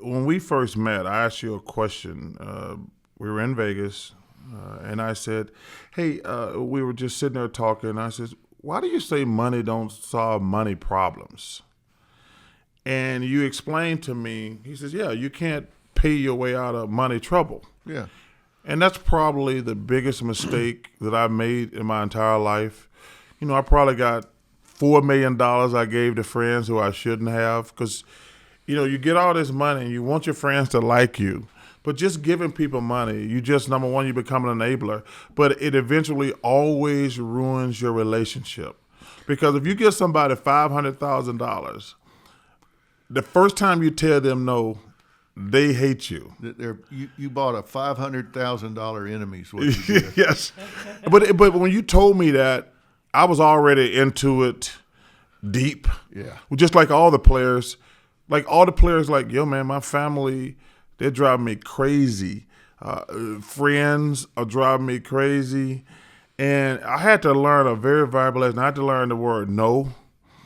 when we first met, I asked you a question. We were in Vegas, and I said, hey, we were just sitting there talking, and I said, why do you say money don't solve money problems? And you explained to me, he says, yeah, you can't pay your way out of money trouble. Yeah. And that's probably the biggest mistake that I've made in my entire life. You know, I probably got $4 million I gave to friends who I shouldn't have, because, you know, you get all this money and you want your friends to like you, but just giving people money, you just, number one, you become an enabler, but it eventually always ruins your relationship. Because if you give somebody $500,000, the first time you tell them no, they hate you. You bought a $500,000 enemy. Is what you did. Yes, but when you told me that, I was already into it deep. Yeah, just like all the players, like yo man, my family, they're driving me crazy. Friends are driving me crazy, and I had to learn a very valuable lesson. I had to learn the word no.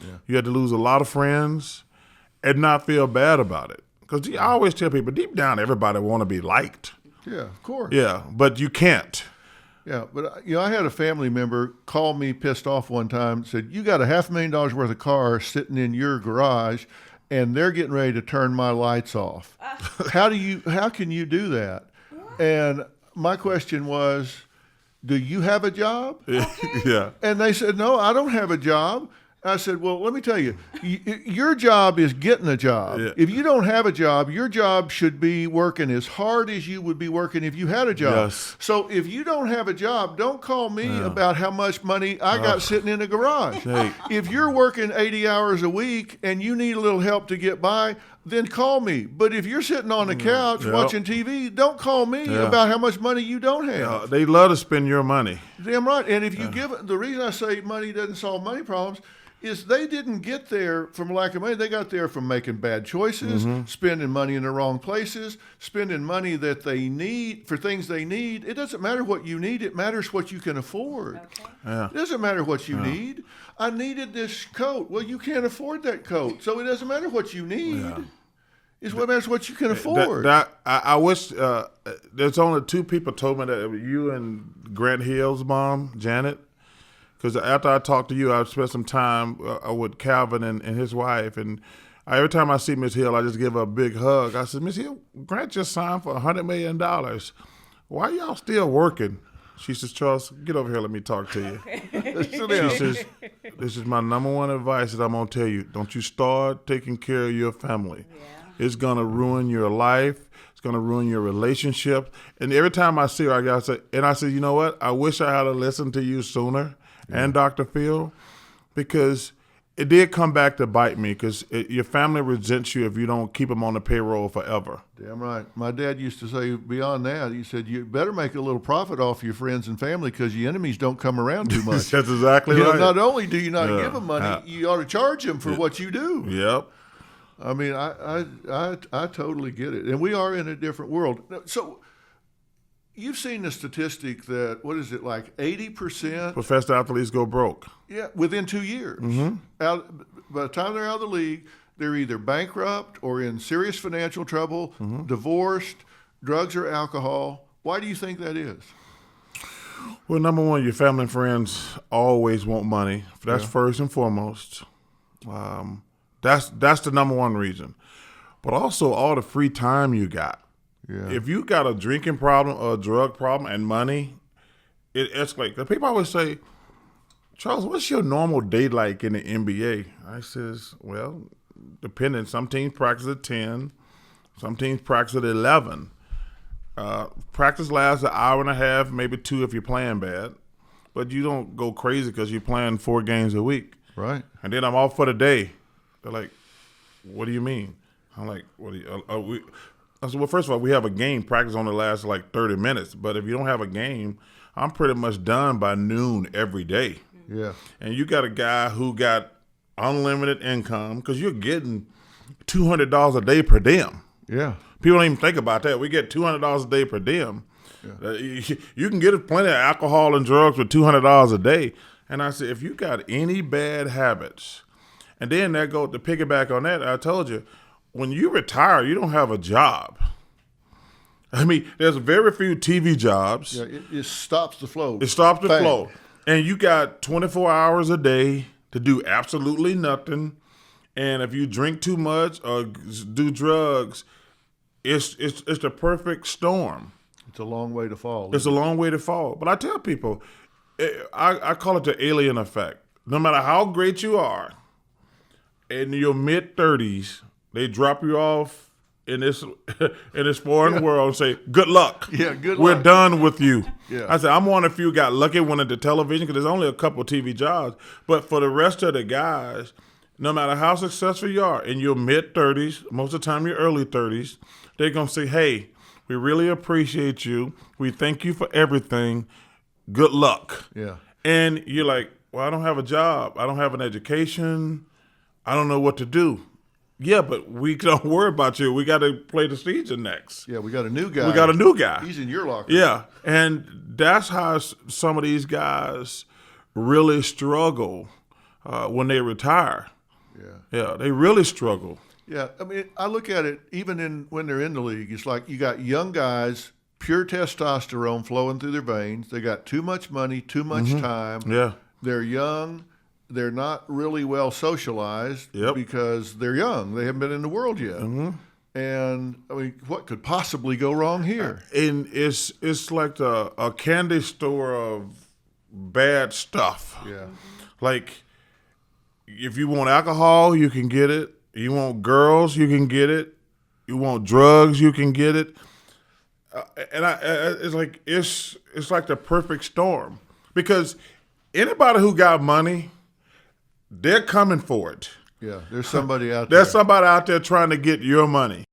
Yeah. You had to lose a lot of friends and not feel bad about it. Because I always tell people, deep down, everybody want to be liked. Yeah, of course. Yeah, but you can't. Yeah, but I had a family member call me pissed off one time, said, you got $500,000 worth of cars sitting in your garage, and they're getting ready to turn my lights off. How can you do that? And my question was, do you have a job? Okay. Yeah. And they said, no, I don't have a job. I said, well, let me tell you, your job is getting a job. Yeah. If you don't have a job, your job should be working as hard as you would be working if you had a job. Yes. So if you don't have a job, don't call me about how much money I got sitting in the garage. Hey. If you're working 80 hours a week and you need a little help to get by, then call me. But if you're sitting on the couch watching TV, don't call me about how much money you don't have. They love to spend your money. Damn right. And if you give it, the reason I say money doesn't solve money problems is they didn't get there from lack of money. They got there from making bad choices, spending money in the wrong places, spending money that they need for things they need. It doesn't matter what you need. It matters what you can afford. Okay. Yeah. It doesn't matter what you need. I needed this coat. Well, you can't afford that coat. So it doesn't matter what you need. Yeah. It's what matters what you can afford. I wish there's only two people told me that, you and Grant Hill's mom, Janet. Because after I talked to you, I spent some time with Calvin and his wife. And every time I see Miss Hill, I just give her a big hug. I said, Miss Hill, Grant just signed for $100 million. Why y'all still working? She says, Charles, get over here. Let me talk to you. She says, this is my number one advice that I'm going to tell you. Don't you start taking care of your family. Yeah. It's going to ruin your life. It's going to ruin your relationship. And every time I see her, I say, you know what? I wish I had listened to you sooner. And Dr. Phil, because it did come back to bite me, because your family resents you if you don't keep them on the payroll forever. Damn right. My dad used to say beyond that, he said, you better make a little profit off your friends and family because your enemies don't come around too much. That's exactly right. Not only do you not give them money, you ought to charge them for what you do. Yep. I mean, I totally get it. And we are in a different world. So you've seen the statistic that, what is it, like 80%? Professional athletes go broke. Yeah, within 2 years. Mm-hmm. By the time they're out of the league, they're either bankrupt or in serious financial trouble, divorced, drugs or alcohol. Why do you think that is? Well, number one, your family and friends always want money. That's first and foremost. That's the number one reason. But also all the free time you got. Yeah. If you got a drinking problem or a drug problem and money, it escalates. Because people always say, Charles, what's your normal day like in the NBA? I says, well, depending. Some teams practice at 10. Some teams practice at 11. Practice lasts an hour and a half, maybe 2 if you're playing bad. But you don't go crazy because you're playing 4 games a week. Right. And then I'm off for the day. They're like, what do you mean? I'm like, what do you I said, well, first of all, we have a game. Practice only lasts like 30 minutes. But if you don't have a game, I'm pretty much done by noon every day. Yeah. And you got a guy who got unlimited income because you're getting $200 a day per diem. Yeah. People don't even think about that. We get $200 a day per diem. Yeah. You can get plenty of alcohol and drugs for $200 a day. And I said, if you got any bad habits, and then that go to piggyback on that, I told you, when you retire, you don't have a job. I mean, there's very few TV jobs. Yeah, it stops the flow. It stops the Bang. flow. And you got 24 hours a day to do absolutely nothing. And if you drink too much or do drugs, it's the perfect storm. It's a long way to fall. It's a long way to fall. But I tell people, I call it the alien effect. No matter how great you are, in your mid-30s, they drop you off in this foreign world and say, good luck. Yeah, good luck. We're done with you. Yeah. I said, I'm one of the few got lucky when into television because there's only a couple TV jobs. But for the rest of the guys, no matter how successful you are, in your mid-30s, most of the time your early 30s, they're going to say, hey, we really appreciate you. We thank you for everything. Good luck. Yeah. And you're like, well, I don't have a job. I don't have an education. I don't know what to do. Yeah, but we don't worry about you. We got to play the season next. Yeah, we got a new guy. We got a new guy. He's in your locker. Yeah, and that's how some of these guys really struggle when they retire. Yeah, they really struggle. Yeah, I mean, I look at it even when they're in the league. It's like you got young guys, pure testosterone flowing through their veins. They got too much money, too much time. Yeah. They're young. They're not really well socialized because they're young. They haven't been in the world yet. And I mean, what could possibly go wrong here? And it's like a candy store of bad stuff. Yeah. Like, if you want alcohol, you can get it. You want girls, you can get it. You want drugs, you can get it. It's like the perfect storm because anybody who got money, they're coming for it. Yeah, there's somebody out there. There's somebody out there trying to get your money.